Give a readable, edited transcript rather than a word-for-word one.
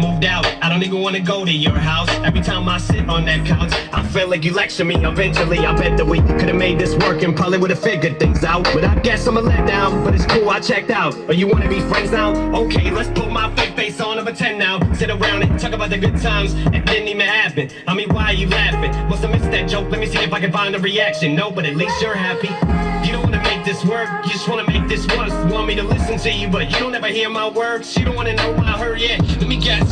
moved out. I don't even wanna go to your house. Every time I sit on that couch, I feel like you lecture me. Eventually, I bet that we could've made this work and probably would've figured things out. But I guess I'm a letdown, but it's cool, I checked out. Oh, you wanna be friends now? Okay, let's put my fake face on and pretend now. Sit around and talk about the good times. It didn't even happen. I mean, why are you laughing? Must have missed that joke. Let me see if I can find a reaction. No, but at least you're happy. You don't wanna make this work, you just wanna make this once. Want me to listen to you, but you don't ever hear my words. You don't wanna know what I heard yet. Let me guess.